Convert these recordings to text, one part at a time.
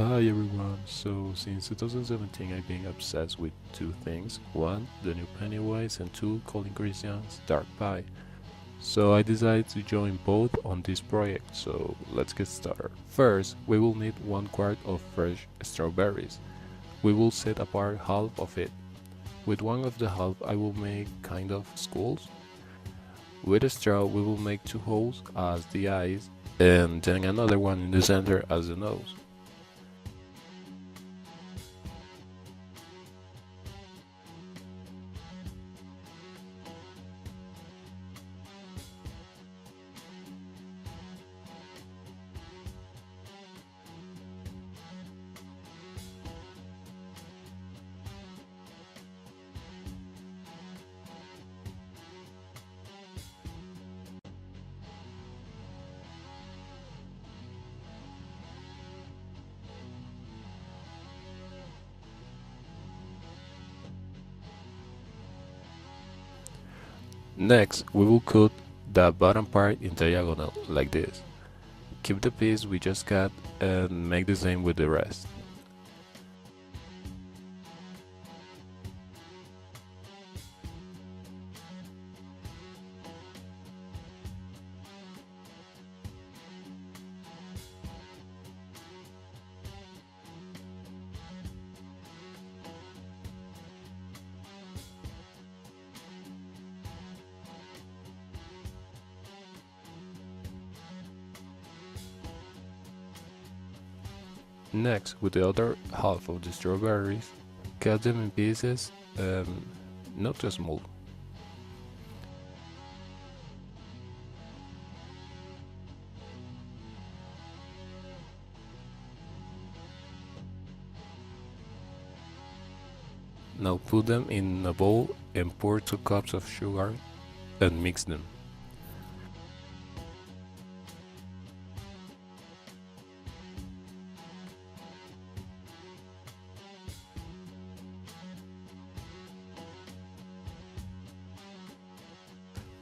Hi everyone, so since 2017 I've been obsessed with two things. One, the new Pennywise, and two, Colin Cristian's Dark Pie. So I decided to join both on this project, so let's get started. First, we will need 1 quart of fresh strawberries. We will set apart half of it. With one of the half I will make kind of skulls. With a straw we will make 2 holes as the eyes, and then another one in the center as the nose. Next, we will cut the bottom part in diagonal, like this. Keep the piece we just cut and make the same with the rest. Next, with the other half of the strawberries, cut them in pieces, not too small. Now put them in a bowl and pour 2 cups of sugar and mix them.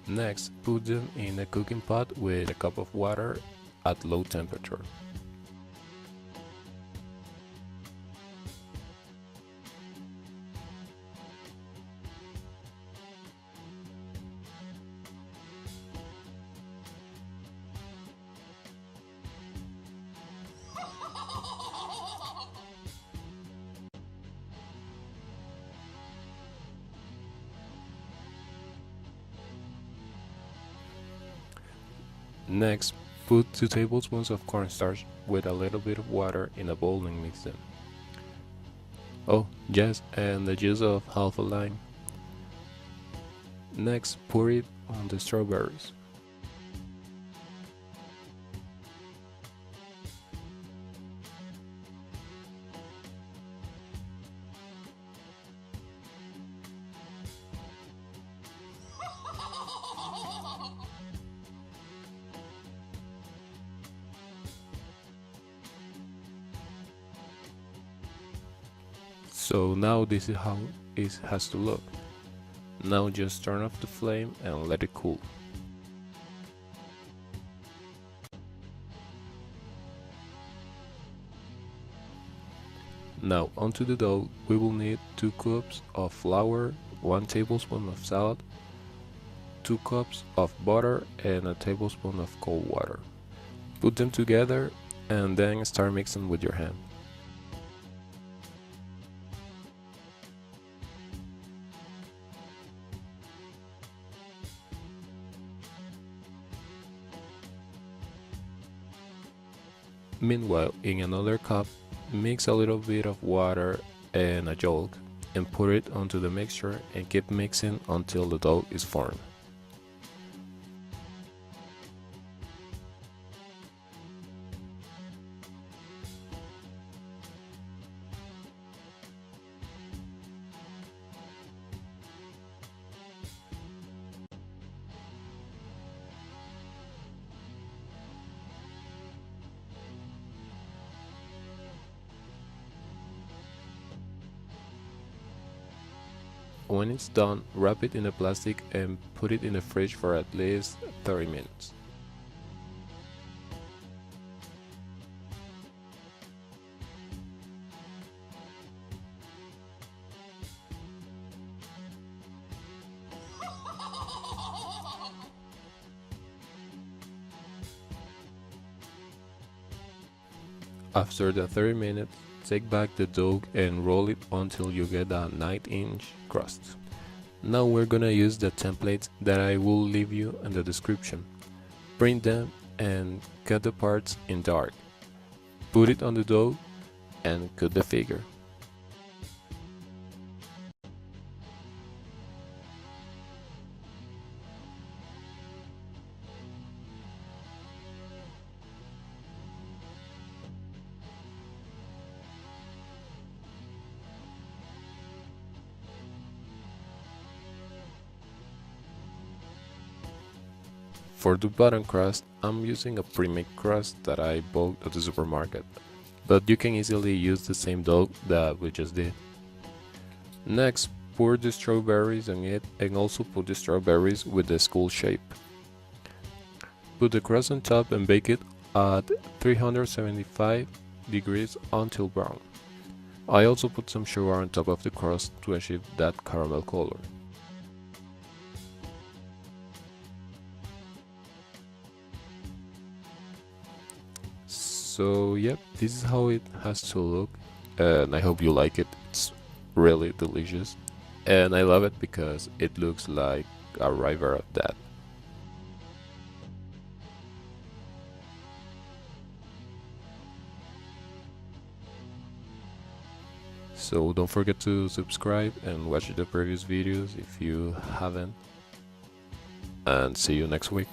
Next, put them in a cooking pot with a cup of water at low temperature. Next, put 2 tablespoons of cornstarch with a little bit of water in a bowl and mix them. Oh, yes, and the juice of half a lime. Next, pour it on the strawberries. So now this is how it has to look. Now just turn off the flame and let it cool. Now onto the dough we will need 2 cups of flour, 1 tablespoon of salt, 2 cups of butter and a tablespoon of cold water. Put them together and then start mixing with your hand. Meanwhile, in another cup, mix a little bit of water and a yolk and put it onto the mixture and keep mixing until the dough is formed. When it's done, wrap it in a plastic and put it in the fridge for at least 30 minutes. After the 30 minutes, take back the dough and roll it until you get a 9-inch crust. Now we're gonna use the templates that I will leave you in the description. Print them and cut the parts in dark. Put it on the dough and cut the figure. For the bottom crust, I'm using a pre-made crust that I bought at the supermarket, but you can easily use the same dough that we just did. Next, pour the strawberries on it and also put the strawberries with the skull shape. Put the crust on top and bake it at 375 degrees until brown. I also put some sugar on top of the crust to achieve that caramel color. So yep, this is how it has to look, and I hope you like it. It's really delicious, and I love it because it looks like a river of that. So don't forget to subscribe and watch the previous videos if you haven't, and see you next week.